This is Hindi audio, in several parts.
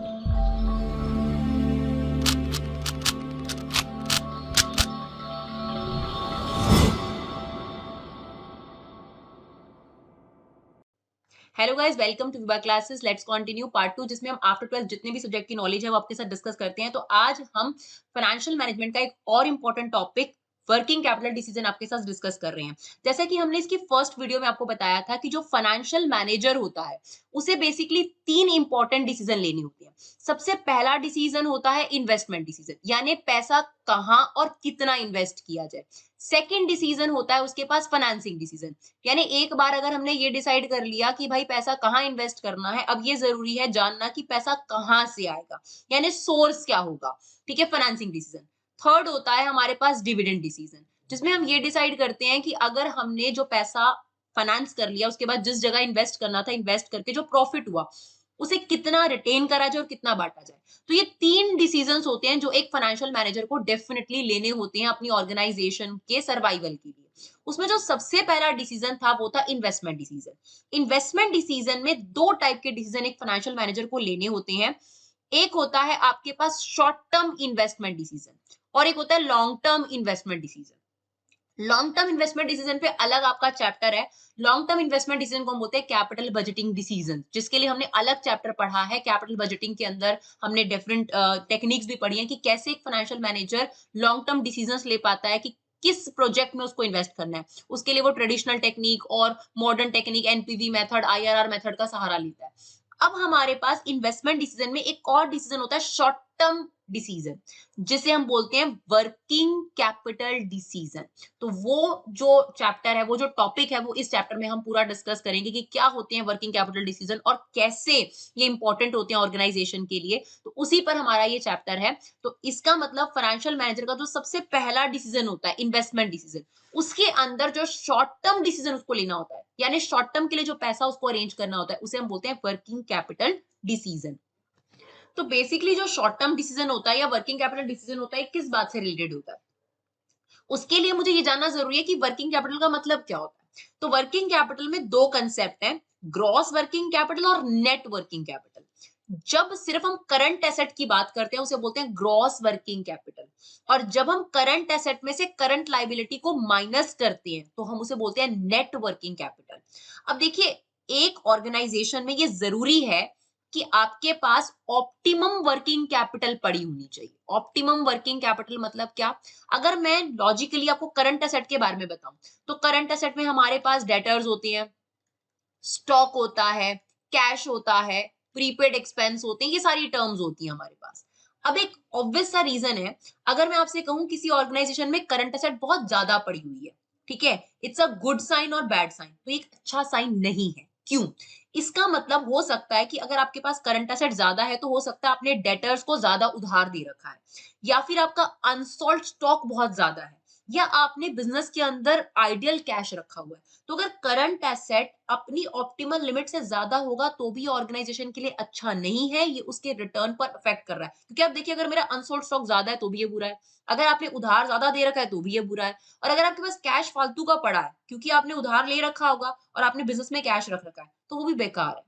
Hello guys, welcome to Vibha classes. Let's continue part 2, जिसमें हम आफ्टर 12 जितने भी सब्जेक्ट की नॉलेज है वो आपके साथ डिस्कस करते हैं। तो आज हम फाइनेंशियल मैनेजमेंट का एक और important topic working capital decision आपके साथ डिस्कस कर रहे हैं। जैसा कि हमने इसकी फर्स्ट वीडियो में आपको बताया था कि जो फाइनेंशियल मैनेजर होता है उसे बेसिकली 3 इंपॉर्टेंट डिसीजन लेने होते हैं। सबसे पहला डिसीजन होता है इन्वेस्टमेंट डिसीजन, यानी पैसा कहां और कितना इन्वेस्ट किया जाए। सेकंड डिसीजन होता है उसके पास फाइनेंसिंग डिसीजन, यानी एक बार अगर हमने ये डिसाइड कर लिया कि भाई पैसा कहाँ इन्वेस्ट करना है, अब ये जरूरी है जानना कि पैसा कहाँ से आएगा, यानी सोर्स क्या होगा। ठीक है, फाइनेंसिंग डिसीजन। थर्ड होता है हमारे पास डिविडेंड डिसीजन, जिसमें हम ये डिसाइड करते हैं कि अगर हमने जो पैसा फाइनेंस कर लिया उसके बाद जिस जगह इन्वेस्ट करना था, इन्वेस्ट करके जो प्रॉफिट हुआ उसे कितना रिटेन करा जाए और कितना बांटा जाए। तो ये 3 डिसीजंस होते हैं जो एक फाइनेंशियल मैनेजर को डेफिनेटली लेने होते हैं अपनी ऑर्गेनाइजेशन के सर्वाइवल के लिए। उसमें जो सबसे पहला डिसीजन था वो था इन्वेस्टमेंट डिसीजन। इन्वेस्टमेंट डिसीजन में 2 टाइप के डिसीजन एक फाइनेंशियल मैनेजर को लेने होते हैं। एक होता है आपके पास शॉर्ट टर्म इन्वेस्टमेंट डिसीजन और एक होता है long term investment decision. Long term investment decision पे अलग आपका चैप्टर है। लॉन्ग टर्म इन्वेस्टमेंट डिसीजन को हम बोलते हैं कैपिटल बजटिंग डिसीजन, जिसके लिए हमने अलग चैप्टर पढ़ा है। कैपिटल बजटिंग के अंदर हमने डिफरेंट टेक्निक्स भी पढ़ी है कि कैसे एक financial manager long term decisions ले पाता है कि किस प्रोजेक्ट में उसको इन्वेस्ट करना है। उसके लिए वो ट्रेडिशनल टेक्निक और modern technique, NPV method, IRR method का सहारा लेता है। अब हमारे पास इन्वेस्टमेंट डिसीजन में एक और डिसीजन होता है शॉर्ट टर्म डिसीजन, जिसे हम बोलते हैं वर्किंग कैपिटल डिसीजन। तो वो जो चैप्टर है, वो जो टॉपिक है, वो इस चैप्टर में हम पूरा डिस्कस करेंगे कि क्या होते हैं वर्किंग कैपिटल डिसीजन और कैसे ये इंपॉर्टेंट होते हैं ऑर्गेनाइजेशन के लिए। तो उसी पर हमारा ये चैप्टर है। तो इसका मतलब फाइनेंशियल मैनेजर का जो सबसे पहला डिसीजन होता है इन्वेस्टमेंट डिसीजन, उसके अंदर जो शॉर्ट टर्म डिसीजन उसको लेना होता है, यानी शॉर्ट टर्म के लिए जो पैसा उसको अरेंज करना होता है, उसे हम बोलते हैं वर्किंग कैपिटल डिसीजन। तो बेसिकली जो शॉर्ट टर्म डिसीजन होता है या वर्किंग कैपिटल डिसीजन होता है, किस बात से रिलेटेड होता है, उसके लिए मुझे ये जानना जरूरी है कि वर्किंग कैपिटल का मतलब क्या होता है। तो वर्किंग कैपिटल में 2 कंसेप्ट हैं, ग्रॉस वर्किंग कैपिटल और नेट वर्किंग कैपिटल। जब सिर्फ हम करंट एसेट की बात करते हैं उसे बोलते हैं ग्रॉस वर्किंग कैपिटल, और जब हम करंट एसेट में से करंट लायबिलिटी को माइनस करते हैं तो हम उसे बोलते हैं नेट वर्किंग कैपिटल। अब देखिए, एक ऑर्गेनाइजेशन में ये जरूरी है कि आपके पास ऑप्टिमम वर्किंग कैपिटल पड़ी होनी चाहिए। ऑप्टिमम वर्किंग कैपिटल मतलब क्या? अगर मैं लॉजिकली आपको करंट एसेट के बारे में बताऊं, तो करंट एसेट में हमारे पास डेटर्स होते हैं, स्टॉक होता है, कैश होता है, प्रीपेड एक्सपेंस होते हैं, ये सारी टर्म्स होती हैं हमारे पास। अब एक ऑब्वियस सा रीजन है, अगर मैं आपसे कहूं किसी ऑर्गेनाइजेशन में करंट एसेट बहुत ज्यादा पड़ी हुई है, ठीक है, इट्स अ गुड साइन और बैड साइन, तो एक अच्छा साइन नहीं है। क्यों? इसका मतलब हो सकता है कि अगर आपके पास करंट एसेट ज्यादा है तो हो सकता है आपने डेटर्स को ज्यादा उधार दे रखा है, या फिर आपका अनसोल्ड स्टॉक बहुत ज्यादा है, या आपने बिजनेस के अंदर आइडियल कैश रखा हुआ है। तो अगर करंट एसेट अपनी ऑप्टिमल लिमिट से ज्यादा होगा तो भी ऑर्गेनाइजेशन के लिए अच्छा नहीं है, ये उसके रिटर्न पर इफेक्ट कर रहा है। क्योंकि आप देखिए, अगर मेरा अनसोल्ड स्टॉक ज्यादा है तो भी ये बुरा है, अगर आपने उधार ज्यादा दे रखा है तो भी ये बुरा है, और अगर आपके पास कैश फालतू का पड़ा है क्योंकि आपने उधार ले रखा होगा और आपने बिजनेस में कैश रख रखा है, तो वो भी बेकार है।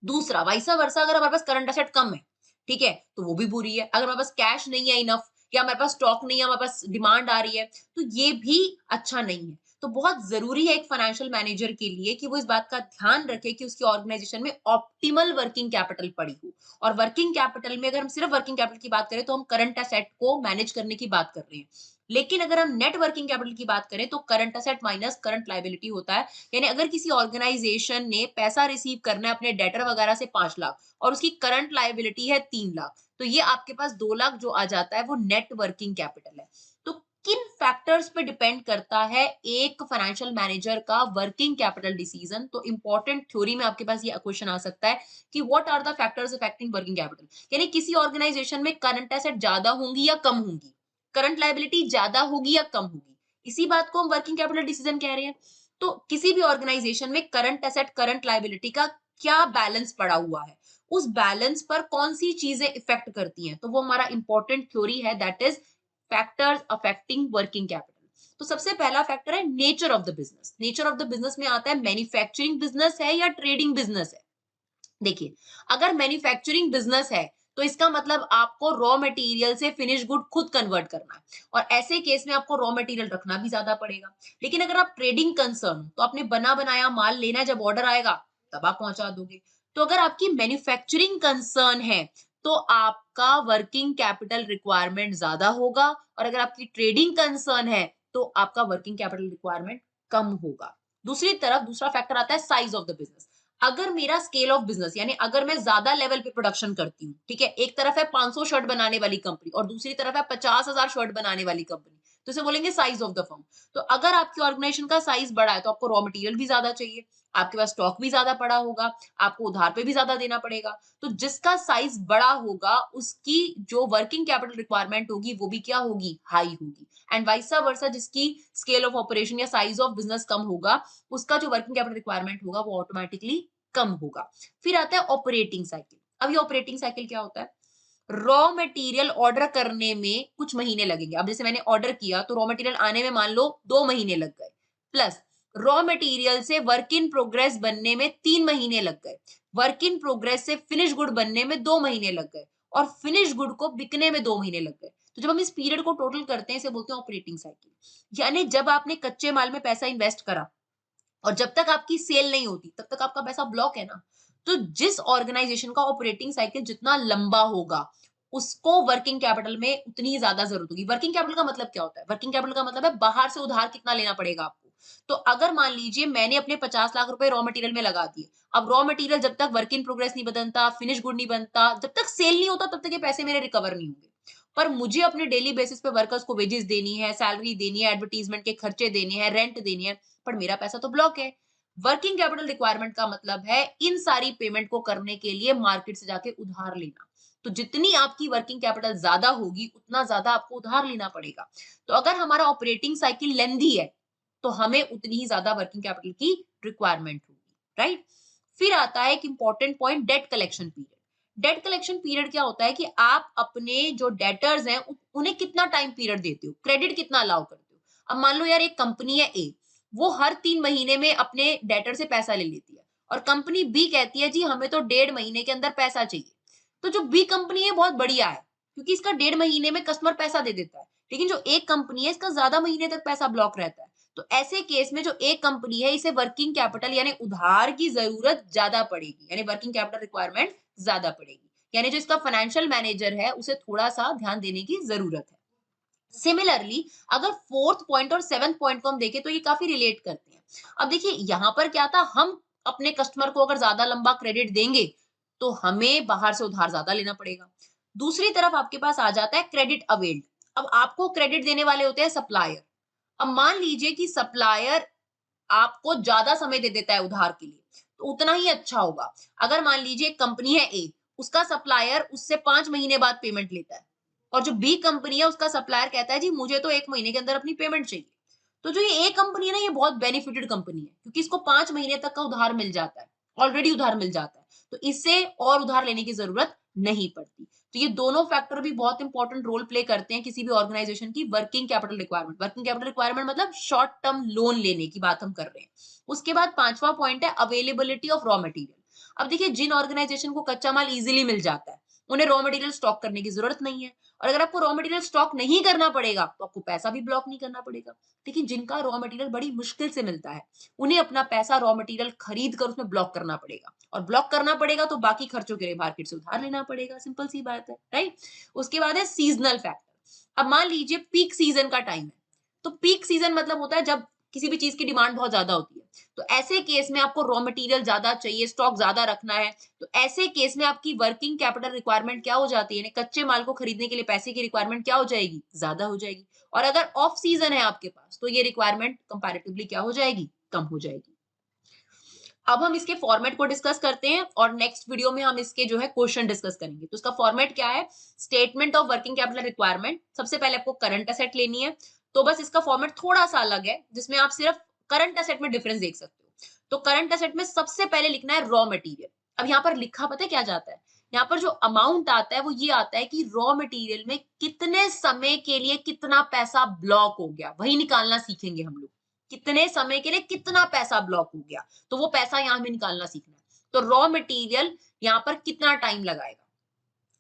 दूसरा, वाइसा वर्सा, अगर हमारे पास करंट एसेट कम है, ठीक है, तो वो भी बुरी है। अगर हमारे पास कैश नहीं है इनफ, या हमारे पास स्टॉक नहीं है, हमारे पास डिमांड आ रही है, तो ये भी अच्छा नहीं है। तो बहुत जरूरी है एक फाइनेंशियल मैनेजर के लिए कि वो इस बात का ध्यान रखे कि उसकी ऑर्गेनाइजेशन में ऑप्टिमल वर्किंग कैपिटल पड़ी हो। और वर्किंग कैपिटल में अगर हम सिर्फ वर्किंग कैपिटल की बात करें तो हम करंट एसेट को मैनेज करने की बात कर रहे हैं, लेकिन अगर हम नेट वर्किंग कैपिटल की बात करें तो current asset minus current liability होता है। यानी अगर किसी ऑर्गेनाइजेशन ने पैसा रिसीव करना है अपने डेटर वगैरह से 5 लाख और उसकी करंट लायबिलिटी है 3 लाख, तो ये आपके पास 2 लाख जो आ जाता है वो नेट वर्किंग कैपिटल है। तो किन फैक्टर्स पे डिपेंड करता है एक फाइनेंशियल मैनेजर का वर्किंग कैपिटल डिसीजन? तो इंपॉर्टेंट थ्योरी में आपके पास ये क्वेश्चन आ सकता है कि what are the factors affecting working capital, यानी किसी ऑर्गेनाइजेशन में करंट एसेट ज्यादा होंगी या कम होंगी, करंट लायबिलिटी ज्यादा होगी या कम होगी, इसी बात को हम वर्किंग कैपिटल डिसीजन कह रहे हैं। तो किसी भी ऑर्गेनाइजेशन में करंट एसेट करंट लायबिलिटी का क्या बैलेंस पड़ा हुआ है, उस बैलेंस पर कौन सी चीजें इफेक्ट करती हैं, तो वो हमारा इंपॉर्टेंट थ्योरी है, that is factors affecting working capital. तो सबसे पहला फैक्टर है nature of the business. Nature of the business में आता है मैन्युफैक्चरिंग बिजनेस है या ट्रेडिंग बिजनेस है। देखिए, अगर मैन्युफैक्चरिंग बिजनेस है तो इसका मतलब आपको रॉ मटेरियल से फिनिश गुड खुद कन्वर्ट करना है और ऐसे केस में आपको रॉ मटेरियल रखना भी ज्यादा पड़ेगा। लेकिन अगर आप ट्रेडिंग कंसर्न हो तो आपने बना बनाया माल लेना है, जब ऑर्डर आएगा तब आप पहुंचा दोगे। तो अगर आपकी मैन्युफैक्चरिंग कंसर्न है तो आपका वर्किंग कैपिटल रिक्वायरमेंट ज्यादा होगा और अगर आपकी ट्रेडिंग कंसर्न है तो आपका वर्किंग कैपिटल रिक्वायरमेंट कम होगा। दूसरी तरफ दूसरा फैक्टर आता है साइज ऑफ द बिजनेस। अगर मेरा स्केल ऑफ बिजनेस यानी अगर मैं ज्यादा लेवल पे प्रोडक्शन करती हूँ, ठीक है, एक तरफ है 500 शर्ट बनाने वाली कंपनी और दूसरी तरफ है 50,000 शर्ट बनाने वाली कंपनी, तो इसे बोलेंगे साइज ऑफ द फर्म। तो अगर आपकी ऑर्गेनाइजेशन का साइज बड़ा है तो आपको रॉ मटेरियल भी ज्यादा चाहिए, आपके पास स्टॉक भी ज्यादा पड़ा होगा, आपको उधार पे भी ज्यादा देना पड़ेगा। तो जिसका साइज बड़ा होगा उसकी जो वर्किंग कैपिटल रिक्वायरमेंट होगी वो भी क्या होगी, हाई होगी। एंड वाइसा वर्सा, जिसकी स्केल ऑफ ऑपरेशन या साइज ऑफ बिजनेस कम होगा उसका जो वर्किंग कैपिटल रिक्वायरमेंट होगा वो ऑटोमेटिकली कम होगा। फिर आता है ऑपरेटिंग साइकिल। अब ये ऑपरेटिंग साइकिल क्या होता है? रॉ मटेरियल ऑर्डर करने में कुछ महीने लगेंगे। अब जैसे मैंने ऑर्डर किया तो रॉ मटेरियल आने में मान लो 2 महीने लग गए, प्लस रॉ मटेरियल से वर्क इन प्रोग्रेस बनने में 3 महीने लग गए, वर्क इन प्रोग्रेस से फिनिश गुड बनने में 2 महीने लग गए और फिनिश गुड को बिकने में 2 महीने लग गए। तो जब हम इस पीरियड को टोटल करते हैं इसे बोलते हैं ऑपरेटिंग साइकिल। यानी जब आपने कच्चे माल में पैसा इन्वेस्ट करा और जब तक आपकी सेल नहीं होती तब तक आपका पैसा ब्लॉक है ना। तो जिस ऑर्गेनाइजेशन का ऑपरेटिंग साइकिल जितना लंबा होगा उसको वर्किंग कैपिटल में उतनी ज्यादा जरूरत होगी। वर्किंग कैपिटल का मतलब क्या होता है? वर्किंग कैपिटल का मतलब है बाहर से उधार कितना लेना पड़ेगा आपको। तो अगर मान लीजिए मैंने अपने 50 लाख रुपए रॉ मटेरियल में लगा दिए, अब रॉ मटेरियल जब तक वर्क इन प्रोग्रेस नहीं बनता, फिनिश गुड नहीं बनता, जब तक सेल नहीं होता तब तक ये पैसे मेरे रिकवर नहीं होंगे। पर मुझे अपने डेली बेसिस पे वर्कर्स को वेजेस देनी है, सैलरी देनी है, एडवर्टीजमेंट के खर्चे देने हैं, रेंट देनी है, पर मेरा पैसा तो ब्लॉक है। वर्किंग कैपिटल रिक्वायरमेंट का मतलब है इन सारी पेमेंट को करने के लिए मार्केट से जाके उधार लेना। तो जितनी आपकी वर्किंग कैपिटल ज्यादा होगी उतना ज्यादा आपको उधार लेना पड़ेगा। तो अगर हमारा ऑपरेटिंग साइकिल लेंथी है तो हमें उतनी ही ज्यादा वर्किंग कैपिटल की रिक्वायरमेंट होगी, राइट। फिर आता है एक important point, debt collection period. Debt collection period क्या होता है कि आप अपने जो डेटर्स हैं उन्हें कितना टाइम पीरियड देते हो, क्रेडिट कितना अलाउ करते हो। अब मान लो यार एक कंपनी है ए, वो हर 3 महीने में अपने डेटर से पैसा ले लेती है और कंपनी बी कहती है जी हमें तो 1.5 महीने के अंदर पैसा चाहिए। तो जो बी कंपनी है बहुत बढ़िया है क्योंकि इसका 1.5 महीने में कस्टमर पैसा दे देता है, लेकिन जो एक कंपनी है इसका ज्यादा महीने तक पैसा ब्लॉक रहता है। तो ऐसे केस में जो एक कंपनी है इसे वर्किंग कैपिटल यानी उधार की जरूरत ज्यादा पड़ेगी, यानी वर्किंग कैपिटल रिक्वायरमेंट ज्यादा पड़ेगी, यानी जो इसका फाइनेंशियल मैनेजर है उसे थोड़ा सा ध्यान देने की जरूरत है। सिमिलरली अगर फोर्थ पॉइंट और सेवंथ पॉइंट को हम देखें तो ये काफी रिलेट करते हैं। अब देखिए यहाँ पर क्या था, हम अपने कस्टमर को अगर ज्यादा लंबा क्रेडिट देंगे तो हमें बाहर से उधार ज्यादा लेना पड़ेगा। दूसरी तरफ आपके पास आ जाता है क्रेडिट अवेल्ड। अब आपको क्रेडिट देने वाले होते हैं सप्लायर। अब मान लीजिए कि सप्लायर आपको ज्यादा समय दे देता है उधार के लिए तो उतना ही अच्छा होगा। अगर मान लीजिए कंपनी है ए, उसका सप्लायर उससे 5 महीने बाद पेमेंट लेता है और जो बी कंपनी है उसका सप्लायर कहता है जी मुझे तो 1 महीने के अंदर अपनी पेमेंट चाहिए। तो जो ये ए कंपनी है ना ये बहुत बेनिफिटेड कंपनी है क्योंकि इसको 5 महीने तक का उधार मिल जाता है, ऑलरेडी उधार मिल जाता है, तो इससे और उधार लेने की जरूरत नहीं पड़ती। तो ये दोनों फैक्टर भी बहुत इंपॉर्टेंट रोल प्ले करते हैं किसी भी ऑर्गेनाइजेशन की working capital requirement. Working capital requirement मतलब शॉर्ट टर्म लोन लेने की बात हम कर रहे हैं। उसके बाद पांचवा पॉइंट है अवेलेबिलिटी ऑफ रॉ मटेरियल। अब देखिए जिन ऑर्गेनाइजेशन को कच्चा माल इजीली मिल जाता है उन्हें रॉ मटेरियल स्टॉक करने की जरूरत नहीं है, और अगर आपको रॉ मटेरियल स्टॉक नहीं करना पड़ेगा तो आपको पैसा भी ब्लॉक नहीं करना पड़ेगा। लेकिन जिनका रॉ मटेरियल बड़ी मुश्किल से मिलता है उन्हें अपना पैसा रॉ मटेरियल खरीद कर उसमें ब्लॉक करना पड़ेगा, और ब्लॉक करना पड़ेगा तो बाकी खर्चों के लिए मार्केट से उधार लेना पड़ेगा। सिंपल सी बात है, राइट। उसके बाद है सीजनल फैक्टर। अब मान लीजिए पीक सीजन का टाइम है, तो पीक सीजन मतलब होता है जब किसी भी चीज की डिमांड बहुत ज्यादा होती है। तो ऐसे केस में आपको रॉ मटेरियल ज्यादा चाहिए, स्टॉक ज्यादा रखना है, तो ऐसे केस में आपकी वर्किंग कैपिटल रिक्वायरमेंट क्या हो जाती है, कच्चे माल को खरीदने के लिए पैसे की रिक्वायरमेंट क्या हो जाएगी, ज्यादा हो जाएगी। और अगर ऑफ सीजन है आपके पास तो ये रिक्वायरमेंट कंपैरेटिवली क्या हो जाएगी, कम हो जाएगी। अब हम इसके फॉर्मेट को डिस्कस करते हैं और नेक्स्ट वीडियो में हम इसके जो है क्वेश्चन डिस्कस करेंगे। तो इसका फॉर्मेट क्या है, statement of working capital requirement. सबसे पहले आपको करंट असेट लेनी है, तो बस इसका फॉर्मेट थोड़ा सा अलग है जिसमें आप सिर्फ करंट असेट में डिफरेंस देख सकते हो। तो करंट असेट में सबसे पहले लिखना है रॉ मटेरियल। अब यहाँ पर लिखा पता है क्या जाता है, यहाँ पर जो अमाउंट आता है वो ये आता है कि रॉ मटेरियल में कितने समय के लिए कितना पैसा ब्लॉक हो गया, वही निकालना सीखेंगे हम लोग। कितने समय के लिए कितना पैसा ब्लॉक हो गया, तो वो पैसा यहां हमें निकालना सीखना है। तो रॉ मटेरियल यहाँ पर कितना टाइम लगाएगा,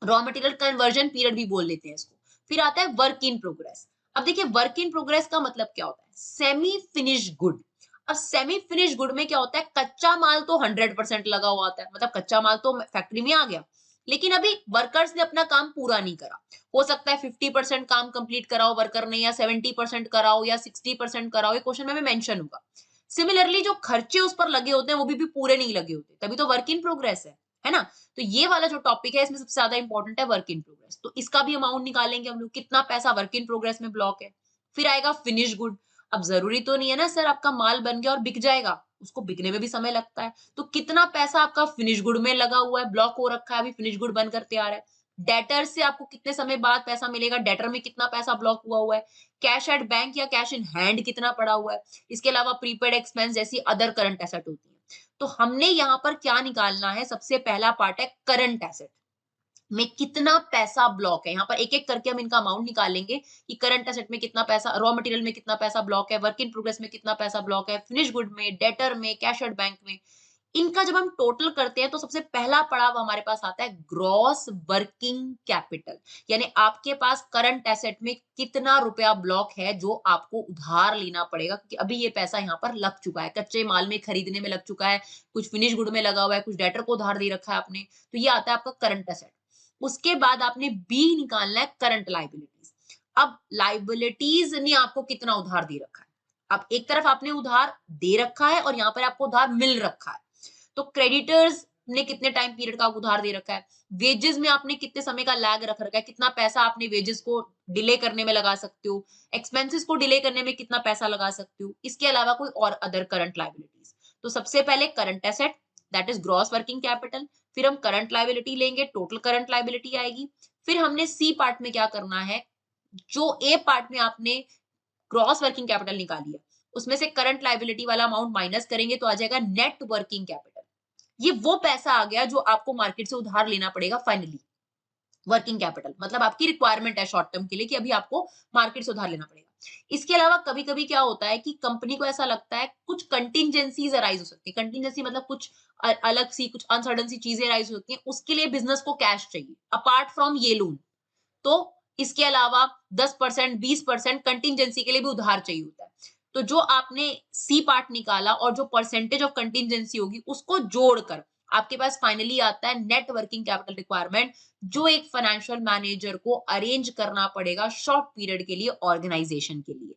रॉ मटेरियल कन्वर्जन पीरियड भी बोल लेते हैं इसको। फिर आता है वर्क इन प्रोग्रेस। अब देखिए वर्क इन प्रोग्रेस का मतलब क्या होता है, सेमी फिनिश गुड। अब सेमी फिनिश गुड में क्या होता है, कच्चा माल तो 100% लगा हुआ होता है, मतलब कच्चा माल तो फैक्ट्री में आ गया, लेकिन अभी वर्कर्स ने अपना काम पूरा नहीं करा। हो सकता है 50% काम कंप्लीट कराओ वर्कर ने, या 70% कराओ, या 60% कराओ, ये क्वेश्चन में मेंशन होगा। सिमिलरली जो खर्चे उस पर लगे होते हैं वो भी पूरे नहीं लगे होते, तभी तो वर्क इन प्रोग्रेस है ना। तो ये वाला जो टॉपिक है इसमें सबसे ज्यादा इंपॉर्टेंट है वर्क इन प्रोग्रेस। तो इसका भी अमाउंट निकालेंगे हम लोग, कितना पैसा वर्क इन प्रोग्रेस में ब्लॉक है। फिर आएगा फिनिश गुड। अब जरूरी तो नहीं है ना सर आपका माल बन गया और बिक जाएगा, उसको बिकने में भी समय लगता है। तो कितना पैसा आपका फिनिश गुड में लगा हुआ है, ब्लॉक हो रखा है, अभी फिनिश गुड बनकर तैयार है। डेटर से आपको कितने समय बाद पैसा मिलेगा, डेटर में कितना पैसा ब्लॉक हुआ है। कैश एट बैंक या कैश इन हैंड कितना पड़ा हुआ है। इसके अलावा प्रीपेड एक्सपेंस जैसी अदर करंट एसेट होती है। तो हमने यहाँ पर क्या निकालना है, सबसे पहला पार्ट है करंट एसेट में कितना पैसा ब्लॉक है। यहाँ पर एक एक करके हम इनका अमाउंट निकालेंगे कि करंट एसेट में कितना पैसा, रॉ मटेरियल में कितना पैसा ब्लॉक है, वर्क इन प्रोग्रेस में कितना पैसा ब्लॉक है, फिनिश गुड में, डेटर में, कैश एट बैंक में। इनका जब हम टोटल करते हैं तो सबसे पहला पड़ाव हमारे पास आता है ग्रॉस वर्किंग कैपिटल, यानी आपके पास करंट एसेट में कितना रुपया ब्लॉक है जो आपको उधार लेना पड़ेगा, क्योंकि अभी ये पैसा यहाँ पर लग चुका है, कच्चे माल में खरीदने में लग चुका है, कुछ फिनिश गुड में लगा हुआ है, कुछ डेटर को उधार दे रखा है आपने। तो ये आता है आपका करंट एसेट। उसके बाद आपने बी निकालना है करंट लाइबिलिटीज। अब लाइबिलिटीज ने आपको कितना उधार दे रखा है। अब एक तरफ आपने उधार दे रखा है और यहाँ पर आपको उधार मिल रखा है। तो क्रेडिटर्स ने कितने टाइम पीरियड का उधार दे रखा है, वेजेस में आपने कितने समय का लैग रख रखा है, कितना पैसा आपने वेजेस को डिले करने में लगा सकते हो, एक्सपेंसेस को डिले करने में कितना पैसा लगा सकते हो, इसके अलावा कोई और अदर करंट लायबिलिटीज। तो सबसे पहले current asset that is gross working capital, फिर हम करंट लायबिलिटी लेंगे, टोटल करंट लायबिलिटी आएगी। फिर हमने सी पार्ट में क्या करना है, जो ए पार्ट में आपने ग्रॉस वर्किंग कैपिटल निकाली है उसमें से करंट लायबिलिटी वाला अमाउंट माइनस करेंगे तो आ जाएगा नेट वर्किंग कैपिटल। ये वो पैसा आ गया जो आपको मार्केट से उधार लेना पड़ेगा फाइनली। वर्किंग कैपिटल मतलब आपकी रिक्वायरमेंट है शॉर्ट टर्म के लिए कि अभी आपको मार्केट से उधार लेना पड़ेगा। इसके अलावा कभी कभी क्या होता है कि कंपनी को ऐसा लगता है कुछ कंटिजेंसीज अराइज हो सकती है, कंटिजेंसी मतलब कुछ अलग सी कुछ अनसर्टन सी चीजें अराइज होती हैं, उसके लिए बिजनेस को कैश चाहिए अपार्ट फ्रॉम ये लोन। तो इसके अलावा 10% 20% कंटिजेंसी के लिए भी उधार चाहिए होता है। तो जो आपने सी पार्ट निकाला और जो परसेंटेज ऑफ कंटिजेंसी होगी उसको जोड़कर आपके पास फाइनली आता है नेट वर्किंग कैपिटल रिक्वायरमेंट, जो एक फाइनेंशियल मैनेजर को अरेंज करना पड़ेगा शॉर्ट पीरियड के लिए ऑर्गेनाइजेशन के लिए।